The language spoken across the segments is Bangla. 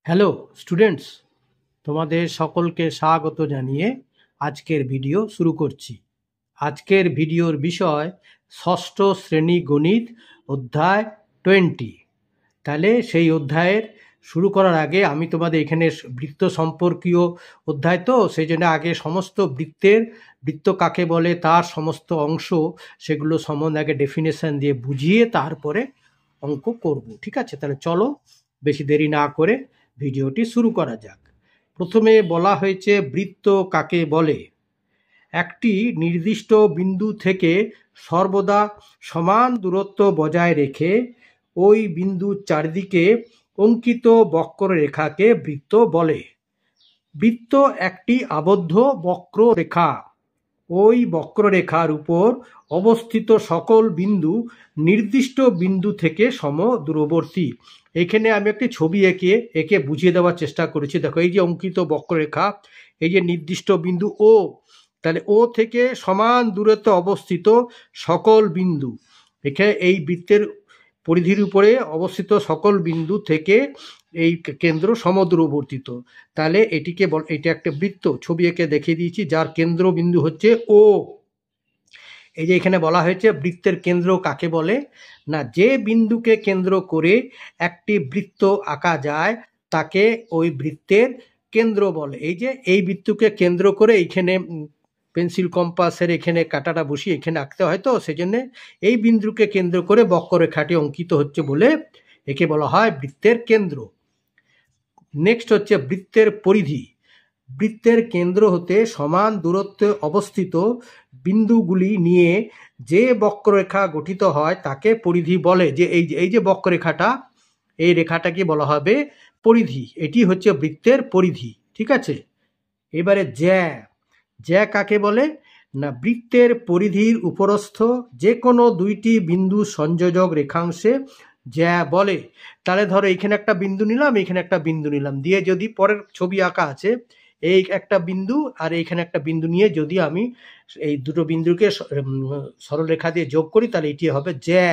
হ্যালো স্টুডেন্টস, তোমাদের সকলকে স্বাগত জানিয়ে আজকের ভিডিও শুরু করছি। আজকের ভিডিওর বিষয় ষষ্ঠ শ্রেণী গণিত অধ্যায় 20। তাহলে সেই অধ্যায়ের শুরু করার আগে আমি তোমাদের এখানে বৃত্ত সম্পর্কীয় অধ্যায়, তো সেই জন্য আগে সমস্ত বৃত্ত কাকে বলে তার সমস্ত অংশ সেগুলো সম্বন্ধে আগে ডেফিনেশন দিয়ে বুঝিয়ে তারপরে অঙ্ক করব। ঠিক আছে, তাহলে চলো বেশি দেরি না করে ভিডিওটি শুরু করা যাক। প্রথমে বলা হয়েছে বৃত্ত কাকে বলে। একটি নির্দিষ্ট বিন্দু থেকে সর্বদা সমান দূরত্ব বজায় রেখে ওই বিন্দুর চারিদিকে অঙ্কিত বক্ররেখাকে বৃত্ত বলে। বৃত্ত একটি আবদ্ধ বক্ররেখা। ওই বক্ররেখার উপর অবস্থিত সকল বিন্দু নির্দিষ্ট বিন্দু থেকে সমদূরবর্তী। এখানে আমি একটি ছবি এঁকে বুঝিয়ে দেওয়ার চেষ্টা করেছি। দেখো, এই যে অঙ্কিত বক্ররেখা, এই যে নির্দিষ্ট বিন্দু ও, তাহলে ও থেকে সমান দূরত্বে অবস্থিত সকল বিন্দু, এখানে এই বৃত্তের পরিধির উপরে অবস্থিত সকল বিন্দু থেকে এই কেন্দ্র সমদূরবর্তিত। তাহলে এটা একটা বৃত্ত ছবি এঁকে দেখিয়ে দিয়েছি, যার কেন্দ্রবিন্দু হচ্ছে ও। এই যে এখানে বলা হয়েছে বৃত্তের কেন্দ্র কাকে বলে না, যে বিন্দুকে কেন্দ্র করে একটি বৃত্ত আঁকা যায় তাকে ওই বৃত্তের কেন্দ্র বলে। এই যে এই বৃত্তকে কেন্দ্র করে এইখানে পেন্সিল কম্পাসের এখানে কাঁটাটা বসিয়ে এখানে আঁকতে হয়, তো সেই জন্য এই বিন্দুকে কেন্দ্র করে বক্ররেখাটি অঙ্কিত হচ্ছে বলে একে বলা হয় বৃত্তের কেন্দ্র। নেক্সট হচ্ছে বৃত্তের পরিধি। বৃত্তের কেন্দ্র হতে সমান দূরত্বে অবস্থিত বিন্দুগুলি নিয়ে যে বক্ররেখা গঠিত হয় তাকে পরিধি বলে। যে এই যে বক্ররেখাটা, এই রেখাটাকে বলা হবে পরিধি। এটি হচ্ছে বৃত্তের পরিধি। ঠিক আছে, এবারে জ্যা কাকে বলে না, বৃত্তের পরিধির উপরস্থ যে কোনো দুইটি বিন্দু সংযোজক রেখাংশে জ্যা বলে। তাহলে ধরো এইখানে একটা বিন্দু নিলাম, এইখানে একটা বিন্দু নিলাম, দিয়ে যদি পরের ছবি আঁকা আছে এই একটা বিন্দু আর এইখানে একটা বিন্দু নিয়ে যদি আমি এই দুটো বিন্দুকে সরলরেখা দিয়ে যোগ করি তাহলে এটি হবে জ্যা।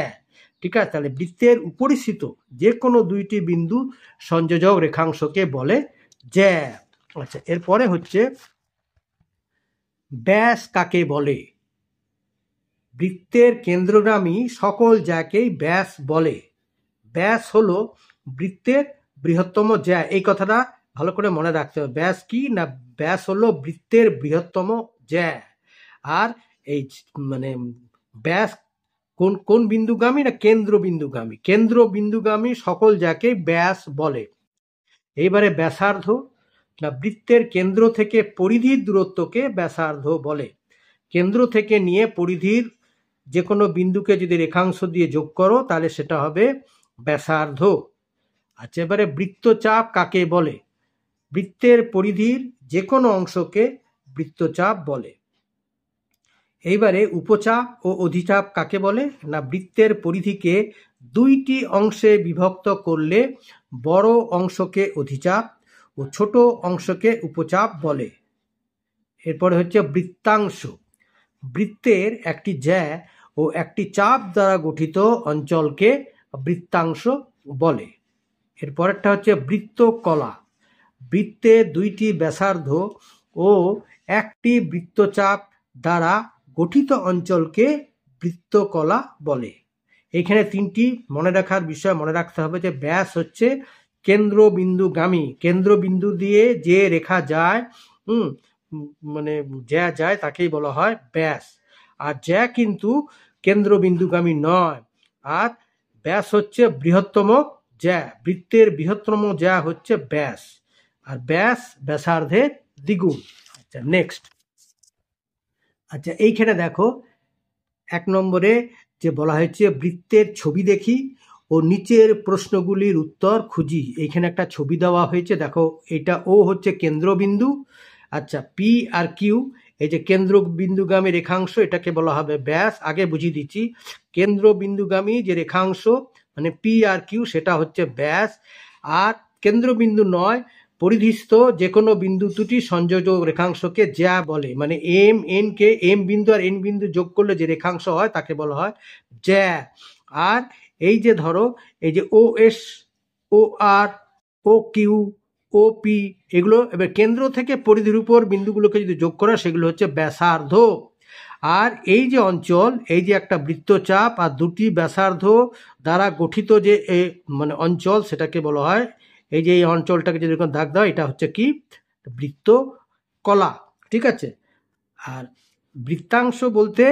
ঠিক আছে, তাহলে বৃত্তের উপরিস্থিত যে কোনো দুইটি বিন্দু সংযোজক রেখাংশকে বলে জ্যা। আচ্ছা, এরপরে হচ্ছে ব্যাস কাকে বলে। বৃত্তের কেন্দ্রগামী সকল জ্যাকেই ব্যাস বলে। ব্যাস হলো বৃত্তের বৃহত্তম জ্যা। এই কথাটা ভালো করে মনে রাখতে হবে। ব্যাস কি না, ব্যাস হলো বৃত্তের বৃহত্তম জ্যা। আর এই মানে ব্যাস কোন কোন বিন্দুগামী না, কেন্দ্রবিন্দুগামী। কেন্দ্রবিন্দুগামী সকল জ্যাকে ব্যাস বলে। এইবারে ব্যাসার্ধ না, বৃত্তের কেন্দ্র থেকে পরিধির দূরত্বকে ব্যাসার্ধ বলে। কেন্দ্র থেকে নিয়ে পরিধির যে কোনো বিন্দুকে যদি রেখাংশ দিয়ে যোগ করো তাহলে সেটা হবে ব্যাসার্ধ। আচ্ছা, এবারে বৃত্তচাপ কাকে বলে। বৃত্তের পরিধির যে কোনো অংশকে বৃত্তচাপ বলে। এইবারে উপচাপ ও অধিচাপ কাকে বলে না, বৃত্তের পরিধিকে দুইটি অংশে বিভক্ত করলে বড় অংশকে অধিচাপ ও ছোট অংশকে উপচাপ বলে। এরপরে হচ্ছে বৃত্তাংশ। বৃত্তের একটি জ্যা ও একটি চাপ দ্বারা গঠিত অঞ্চলকে বৃত্তাংশ বলে। এরপরেরটা হচ্ছে বৃত্তকলা। বৃত্তের দুইটি ব্যাসার্ধ ও একটি বৃত্তচাপ দ্বারা গঠিত অঞ্চলকে বৃত্তকলা বলে। এখানে তিনটি মনে রাখার বিষয় মনে রাখতে হবে যে ব্যাস হচ্ছে কেন্দ্রবিন্দুগামী। কেন্দ্রবিন্দু দিয়ে যে রেখা যায় মানে জ্যা যায় তাকেই বলা হয় ব্যাস। আর জ্যা কিন্তু কেন্দ্রবিন্দুগামী নয়। আর ব্যাস হচ্ছে বৃহত্তম জ্যা। বৃত্তের বৃহত্তম জ্যা হচ্ছে ব্যাস, আর ব্যাস ব্যাসার্ধের দ্বিগুণ। আচ্ছা, নেক্সট। আচ্ছা, এইখানে দেখো 1 নম্বরে যে বলা হয়েছে বৃত্তের ছবি দেখি ও নিচের প্রশ্নগুলির উত্তর খুঁজি। এইখানে একটা ছবি দেওয়া হয়েছে, দেখো এটা ও হচ্ছে কেন্দ্রবিন্দু। আচ্ছা, পি আর কিউ এই যে কেন্দ্রবিন্দুগামী রেখাংশ, এটাকে বলা হবে ব্যাস। আগে বুঝিয়ে দিচ্ছি, কেন্দ্রবিন্দুগামী যে রেখাংশ মানে পি আর কিউ সেটা হচ্ছে ব্যাস। আর কেন্দ্রবিন্দু নয় পরিধিস্থ যে কোনো বিন্দু দুটি সংযোজক রেখাংশকে জ্যা বলে। মানে এম বিন্দু আর এন বিন্দু যোগ করলে যে রেখাংশ হয় তাকে বলা হয় জ্যা। আর এই যে ধরো এই যে ও এস, ও আর, ও কিউ, ওপি, এগুলো এবার কেন্দ্র থেকে পরিধির উপর বিন্দুগুলোকে যদি যোগ করা সেগুলো হচ্ছে ব্যাসার্ধ। আর এই যে অঞ্চল, এই যে একটা বৃত্তচাপ আর দুটি ব্যাসার্ধ দ্বারা গঠিত যে মানে অঞ্চল, সেটাকে বলা হয়, এই যে এই অঞ্চলটাকে যদি দাগ দাও এটা হচ্ছে কি বৃত্তকলা, ঠিক আছে। আর বৃত্তাংশ বলতে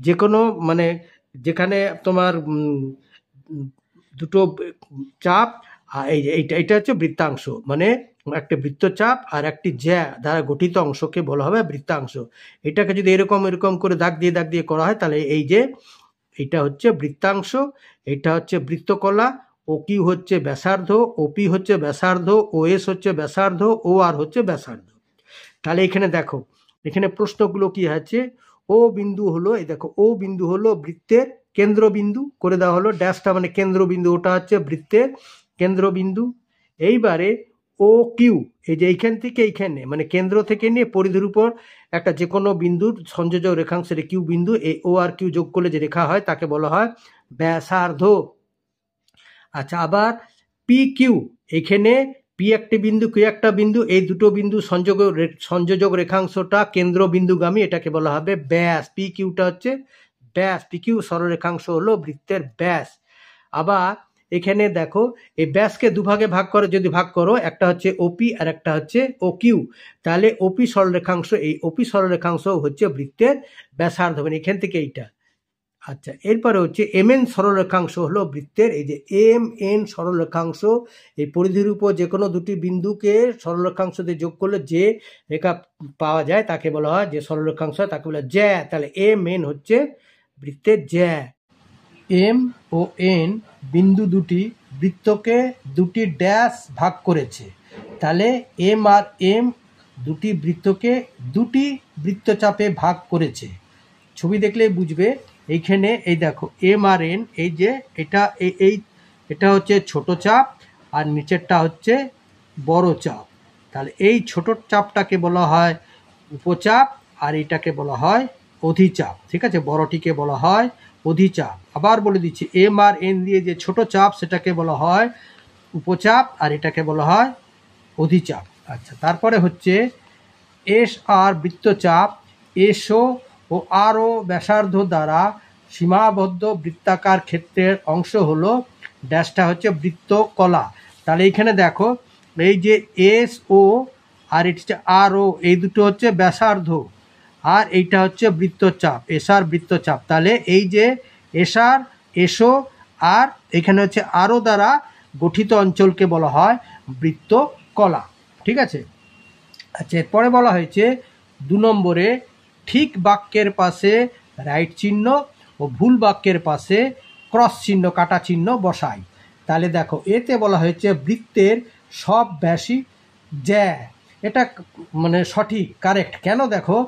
যে কোনো মানে যেখানে তোমার দুটো চাপ, আর এই যে এইটা হচ্ছে বৃত্তাংশ, মানে একটা বৃত্তচাপ আর একটি জ্যা দ্বারা গঠিত অংশকে বলা হবে বৃত্তাংশ। এটাকে যদি এরকম এরকম করে দাগ দিয়ে করা হয় তাহলে এই যে এটা হচ্ছে বৃত্তাংশ, এটা হচ্ছে বৃত্তকলা, ও কিউ হচ্ছে ব্যাসার্ধ, ওপি হচ্ছে ব্যাসার্ধ, ও এস হচ্ছে ব্যাসার্ধ, ও আর হচ্ছে ব্যাসার্ধ। তাহলে এখানে দেখো, এখানে প্রশ্নগুলো কি আছে, ও বিন্দু হলো, এই দেখো ও বিন্দু হলো বৃত্তের কেন্দ্রবিন্দু করে দেওয়া হলো, ড্যাশটা মানে কেন্দ্রবিন্দু, ওটা হচ্ছে বৃত্তের কেন্দ্রবিন্দু। এইবারে ও কিউ, এই যে এইখান থেকে এইখানে মানে কেন্দ্র থেকে নিয়ে পরিধির উপর একটা যে কোনো বিন্দুর সংযোজক রেখাংশের কিউ বিন্দু, এই ও আর কিউ যোগ করলে যে রেখা হয় তাকে বলা হয় ব্যাসার্ধ। আচ্ছা, আবার পি কিউ, এখানে পি একটি বিন্দু, কিউ একটা বিন্দু, এই দুটো বিন্দু সংযোজক রেখাংশটা কেন্দ্রবিন্দুগামী, এটাকে বলা হবে ব্যাস। পি কিউটা হচ্ছে ব্যাস, পি কিউ সরলরেখাংশ হলো বৃত্তের ব্যাস। আবার এখানে দেখো এই ব্যাসকে দুভাগে ভাগ করে, যদি ভাগ করো, একটা হচ্ছে ওপি আর একটা হচ্ছে ও কিউ, তাহলে ওপি সরলরেখাংশ, এই ওপি সরলরেখাংশ হচ্ছে বৃত্তের ব্যাসার্ধ, মানে এখান থেকে এইটা। আচ্ছা, এরপরে হচ্ছে এম এন সরলরেখাংশ হলো বৃত্তের, এই যে এম এন সরলরেখাংশ, এই পরিধির উপর যে কোনো দুটি বিন্দুকে সরলরেখাংশ দিয়ে যোগ করলে যে রেখা পাওয়া যায় তাকে বলা হয়, যে সরলরেখাংশ তাকে বলা হয় জ্যা। তাহলে এম এন হচ্ছে বৃত্তের জ্যা। এম ও এন বিন্দু দুটি বৃত্তকে দুটি ড্যাশ ভাগ করেছে, তাহলে এম আর এম দুটি বৃত্তকে দুটি বৃত্তচাপে ভাগ করেছে। ছবি দেখলে বুঝবে, এইখানে এই দেখো এম আর এন, এই যে এটা এটা হচ্ছে ছোট চাপ আর নিচেরটা হচ্ছে বড় চাপ। তাহলে এই ছোট চাপটাকে বলা হয় উপচাপ আর এটাকে বলা হয় অধিচাপ, ঠিক আছে। বড়টিকে বলা হয় অধিচাপ। আবার বলে দিচ্ছি, এম আর এন দিয়ে যে ছোট চাপ সেটাকে বলা হয় উপচাপ আর এটাকে বলা হয় অধিচাপ। আচ্ছা, তারপরে হচ্ছে এস আর বৃত্তচাপ, এসও ও আরও ব্যাসার্ধ দ্বারা সীমাবদ্ধ বৃত্তাকার ক্ষেত্রের অংশ হলো ড্যাশটা হচ্ছে বৃত্তকলা। তাহলে এইখানে দেখো এই যে এস ও আর এটা হচ্ছে আর ও, এই দুটো হচ্ছে ব্যাসার্ধ আর এইটা হচ্ছে বৃত্তচাপ, এসআর বৃত্তচাপ। তাহলে এই যে এসআর, এসও আর এখানে হচ্ছে আরও দ্বারা গঠিত অঞ্চলকে বলা হয় বৃত্তকলা, ঠিক আছে। আচ্ছা, এরপরে বলা হয়েছে 2 নম্বরে ঠিক বাক্যের পাশে রাইট চিহ্ন ও ভুল বাক্যের পাশে ক্রস চিহ্ন, কাটা চিহ্ন বসাই। তাহলে দেখো এতে বলা হয়েছে বৃত্তের সব ব্যাসই জ্যা, এটা মানে সঠিক, কারেক্ট। কেন দেখো,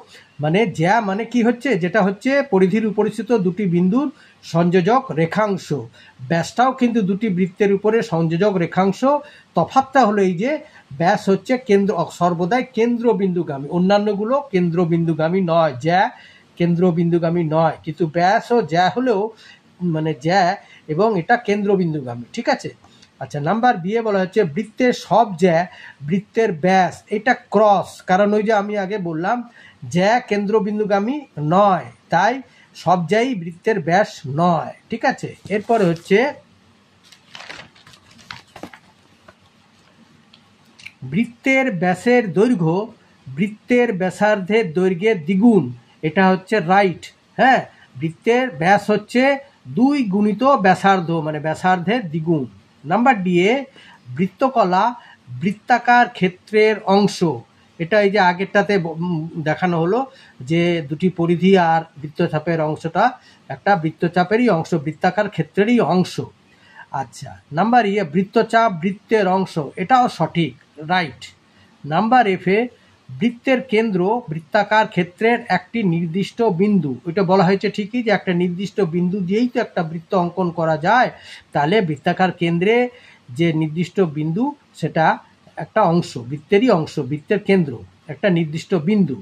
মানে জ্যা মানে কি হচ্ছে, যেটা হচ্ছে পরিধির উপরিস্থিত দুটি বিন্দুর সংযোজক রেখাংশ। ব্যাসটাও কিন্তু দুটি বৃত্তের উপরে সংযোজক রেখাংশ, তফাৎটা হলো এই যে ব্যাস হচ্ছে কেন্দ্র, সর্বদাই কেন্দ্রবিন্দুগামী, অন্যান্যগুলো কেন্দ্রবিন্দুগামী নয়, জ্যা কেন্দ্রবিন্দুগামী নয়, কিন্তু ব্যাস ও জ্যা হলেও মানে জ্যা এবং এটা কেন্দ্রবিন্দুগামী, ঠিক আছে। আচ্ছা, নাম্বার বি এ বলা হচ্ছে বৃত্তের সব জ্যা বৃত্তের ব্যাস, এটা ক্রস, কারণ ওই যে আমি আগে বললাম জ্যা কেন্দ্রবিন্দুগামী নয়, তাই সব জ্যাই বৃত্তের ব্যাস নয়, ঠিক আছে। এরপরে হচ্ছে বৃত্তের ব্যাসের দৈর্ঘ্য বৃত্তের ব্যাসার্ধের দৈর্ঘ্যের দ্বিগুণ, এটা হচ্ছে রাইট। হ্যাঁ, বৃত্তের ব্যাস হচ্ছে 2 গুণিত ব্যাসার্ধ, মানে ব্যাসার্ধের দ্বিগুণ। নাম্বার ডি এ বৃত্তকলা বৃত্তাকার ক্ষেত্রের অংশ, এটা এই যে আগেরটাতে দেখানো হলো যে দুটি পরিধি আর বৃত্তচাপের অংশটা একটা বৃত্তচাপেরই অংশ, বৃত্তাকার ক্ষেত্রেরই অংশ। আচ্ছা, নাম্বার ই বৃত্তচাপ বৃত্তের অংশ, এটাও সঠিক, রাইট। নাম্বার এফ এ বৃত্তের কেন্দ্র বৃত্তাকার ক্ষেত্রের একটি নির্দিষ্ট বিন্দু, এটা বলা হয়েছে ঠিকই যে একটা নির্দিষ্ট বিন্দু দিয়েই তো একটা বৃত্ত অঙ্কন করা যায়, তাহলে বৃত্তাকার কেন্দ্রে যে নির্দিষ্ট বিন্দু সেটা একটা অংশ, বৃত্তেরই অংশ, বৃত্তের কেন্দ্র একটা নির্দিষ্ট বিন্দু।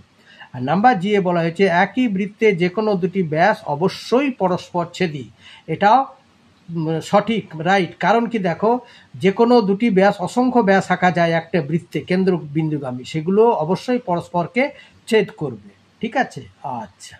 আর নাম্বার জি এ বলা হয়েছে একই বৃত্তে যে কোনো দুটি ব্যাস অবশ্যই পরস্পর ছেদি, এটাও সঠিক, রাইট। কারণ কি দেখো, যে কোনো দুটি ব্যাস, অসংখ্য ব্যাস আঁকা যায় একটা বৃত্তে কেন্দ্র বিন্দুগামী, সেগুলো অবশ্যই পরস্পরকে ছেদ করবে। ঠিক আছে, আচ্ছা।